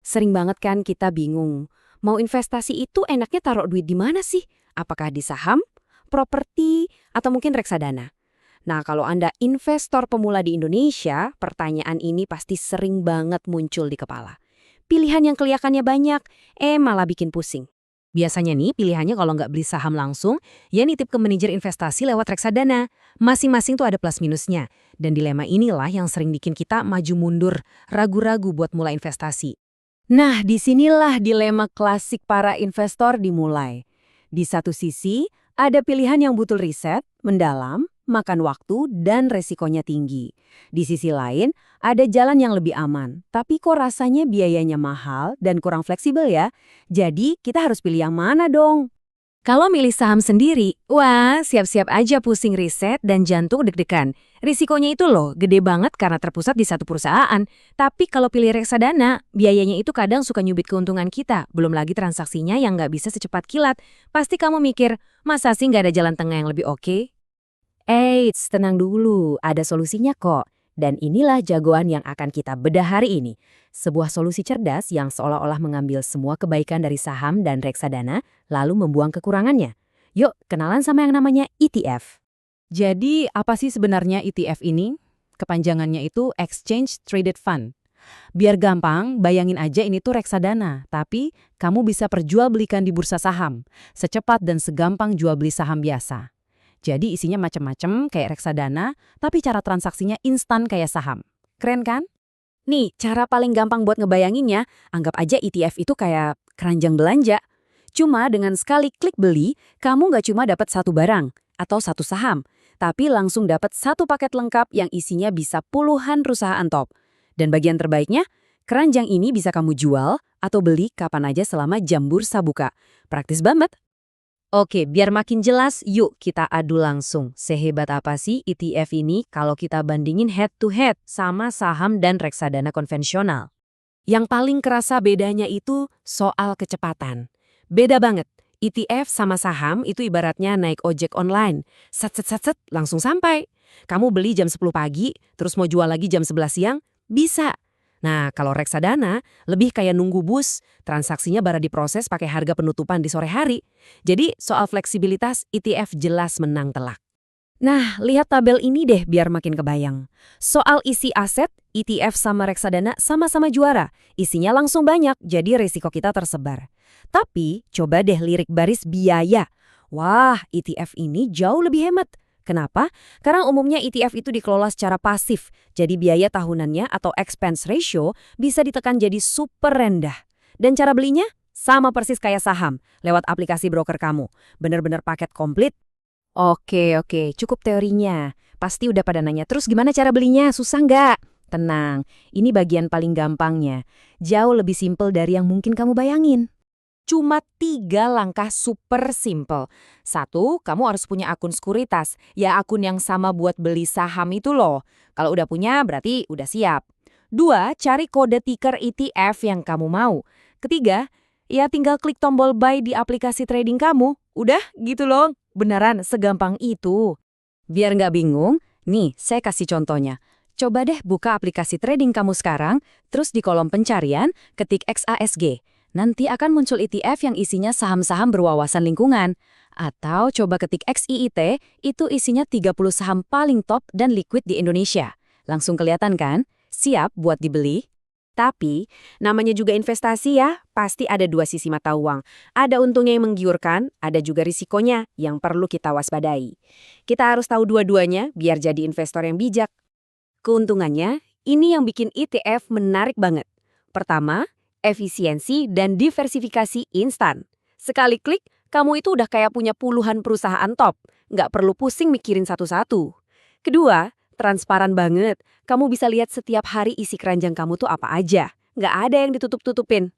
Sering banget kan kita bingung. Mau investasi itu enaknya taruh duit di mana sih? Apakah di saham, properti, atau mungkin reksadana? Nah, kalau Anda investor pemula di Indonesia, pertanyaan ini pasti sering banget muncul di kepala. Pilihan yang kelihatannya banyak, malah bikin pusing. Biasanya nih pilihannya kalau nggak beli saham langsung, ya nitip ke manajer investasi lewat reksadana. Masing-masing tuh ada plus minusnya. Dan dilema inilah yang sering bikin kita maju mundur, ragu-ragu buat mulai investasi. Nah, disinilah dilema klasik para investor dimulai. Di satu sisi, ada pilihan yang butuh riset, mendalam, makan waktu, dan resikonya tinggi. Di sisi lain, ada jalan yang lebih aman, tapi kok rasanya biayanya mahal dan kurang fleksibel ya? Jadi, kita harus pilih yang mana dong? Kalau milih saham sendiri, wah, siap-siap aja pusing riset dan jantung deg-degan. Risikonya itu loh, gede banget karena terpusat di satu perusahaan. Tapi kalau pilih reksadana, biayanya itu kadang suka nyubit keuntungan kita. Belum lagi transaksinya yang nggak bisa secepat kilat. Pasti kamu mikir, masa sih nggak ada jalan tengah yang lebih oke? Eits, tenang dulu, ada solusinya kok. Dan inilah jagoan yang akan kita bedah hari ini. Sebuah solusi cerdas yang seolah-olah mengambil semua kebaikan dari saham dan reksadana, lalu membuang kekurangannya. Yuk, kenalan sama yang namanya ETF. Jadi, apa sih sebenarnya ETF ini? Kepanjangannya itu Exchange Traded Fund. Biar gampang, bayangin aja ini tuh reksadana, tapi kamu bisa perjualbelikan di bursa saham, secepat dan segampang jual beli saham biasa. Jadi isinya macam-macam kayak reksadana, tapi cara transaksinya instan kayak saham. Keren kan? Nih, cara paling gampang buat ngebayanginnya, anggap aja ETF itu kayak keranjang belanja. Cuma dengan sekali klik beli, kamu nggak cuma dapat satu barang atau satu saham, tapi langsung dapat satu paket lengkap yang isinya bisa puluhan perusahaan top. Dan bagian terbaiknya, keranjang ini bisa kamu jual atau beli kapan aja selama jam bursa buka. Praktis banget. Oke, biar makin jelas, yuk kita adu langsung. Sehebat apa sih ETF ini kalau kita bandingin head to head sama saham dan reksadana konvensional? Yang paling kerasa bedanya itu soal kecepatan. Beda banget. ETF sama saham itu ibaratnya naik ojek online. Set, langsung sampai. Kamu beli jam 10 pagi, terus mau jual lagi jam 11 siang, bisa. Nah, kalau reksadana, lebih kayak nunggu bus, transaksinya baru diproses pakai harga penutupan di sore hari. Jadi, soal fleksibilitas, ETF jelas menang telak. Nah, lihat tabel ini deh biar makin kebayang. Soal isi aset, ETF sama reksadana sama-sama juara. Isinya langsung banyak, jadi risiko kita tersebar. Tapi, coba deh lirik baris biaya. Wah, ETF ini jauh lebih hemat. Kenapa? Karena umumnya ETF itu dikelola secara pasif, jadi biaya tahunannya atau expense ratio bisa ditekan jadi super rendah. Dan cara belinya? Sama persis kayak saham, lewat aplikasi broker kamu. Bener-bener paket komplit. Oke, cukup teorinya. Pasti udah pada nanya, terus gimana cara belinya? Susah nggak? Tenang, ini bagian paling gampangnya. Jauh lebih simpel dari yang mungkin kamu bayangin. Cuma 3 langkah super simple. 1, kamu harus punya akun sekuritas. Ya akun yang sama buat beli saham itu loh. Kalau udah punya berarti udah siap. 2, cari kode ticker ETF yang kamu mau. Ketiga, ya tinggal klik tombol buy di aplikasi trading kamu. Udah gitu loh. Beneran segampang itu. Biar nggak bingung, nih saya kasih contohnya. Coba deh buka aplikasi trading kamu sekarang, terus di kolom pencarian ketik XASG. Nanti akan muncul ETF yang isinya saham-saham berwawasan lingkungan. Atau coba ketik XIIT, itu isinya 30 saham paling top dan liquid di Indonesia. Langsung kelihatan kan? Siap buat dibeli? Tapi, namanya juga investasi ya, pasti ada dua sisi mata uang. Ada untungnya yang menggiurkan, ada juga risikonya yang perlu kita waspadai. Kita harus tahu dua-duanya biar jadi investor yang bijak. Keuntungannya, ini yang bikin ETF menarik banget. Pertama, efisiensi dan diversifikasi instan. Sekali klik, kamu itu udah kayak punya puluhan perusahaan top. Nggak perlu pusing mikirin satu-satu. Kedua, transparan banget. Kamu bisa lihat setiap hari isi keranjang kamu tuh apa aja. Nggak ada yang ditutup-tutupin.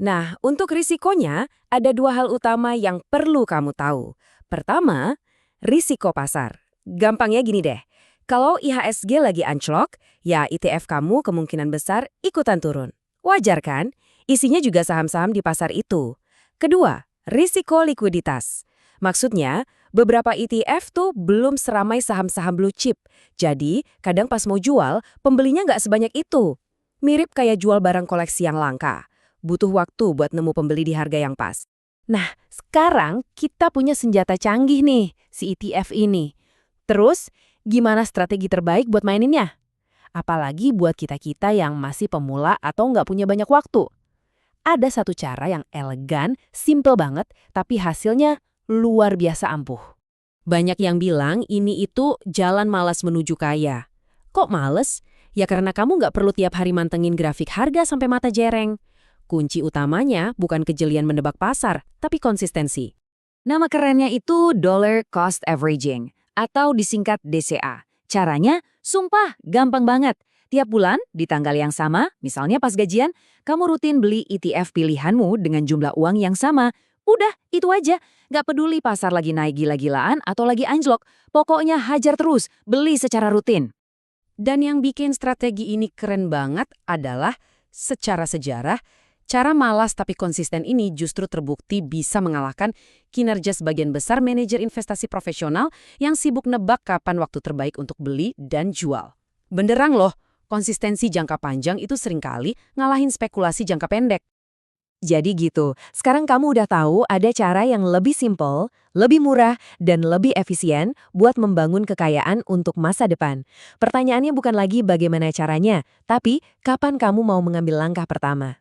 Nah, untuk risikonya, ada 2 hal utama yang perlu kamu tahu. Pertama, risiko pasar. Gampangnya gini deh. Kalau IHSG lagi anjlok, ya ETF kamu kemungkinan besar ikutan turun. Wajar kan? Isinya juga saham-saham di pasar itu. Kedua, risiko likuiditas. Maksudnya, beberapa ETF tuh belum seramai saham-saham blue chip. Jadi, kadang pas mau jual, pembelinya nggak sebanyak itu. Mirip kayak jual barang koleksi yang langka. butuh waktu buat nemu pembeli di harga yang pas. Nah, sekarang kita punya senjata canggih nih, si ETF ini. Terus, gimana strategi terbaik buat maininnya? Apalagi buat kita-kita yang masih pemula atau nggak punya banyak waktu. Ada satu cara yang elegan, simple banget, tapi hasilnya luar biasa ampuh. Banyak yang bilang ini itu jalan malas menuju kaya. Kok males? Ya karena kamu nggak perlu tiap hari mantengin grafik harga sampai mata jereng. Kunci utamanya bukan kejelian menebak pasar, tapi konsistensi. Nama kerennya itu Dollar Cost Averaging, atau disingkat DCA. Caranya, sumpah, gampang banget. Tiap bulan, di tanggal yang sama, misalnya pas gajian, kamu rutin beli ETF pilihanmu dengan jumlah uang yang sama. Udah, itu aja. Nggak peduli pasar lagi naik gila-gilaan atau lagi anjlok. Pokoknya hajar terus, beli secara rutin. Dan yang bikin strategi ini keren banget adalah, secara sejarah, cara malas tapi konsisten ini justru terbukti bisa mengalahkan kinerja sebagian besar manajer investasi profesional yang sibuk nebak kapan waktu terbaik untuk beli dan jual. Beneran loh, konsistensi jangka panjang itu seringkali ngalahin spekulasi jangka pendek. Jadi gitu, sekarang kamu udah tahu ada cara yang lebih simple, lebih murah, dan lebih efisien buat membangun kekayaan untuk masa depan. Pertanyaannya bukan lagi bagaimana caranya, tapi kapan kamu mau mengambil langkah pertama.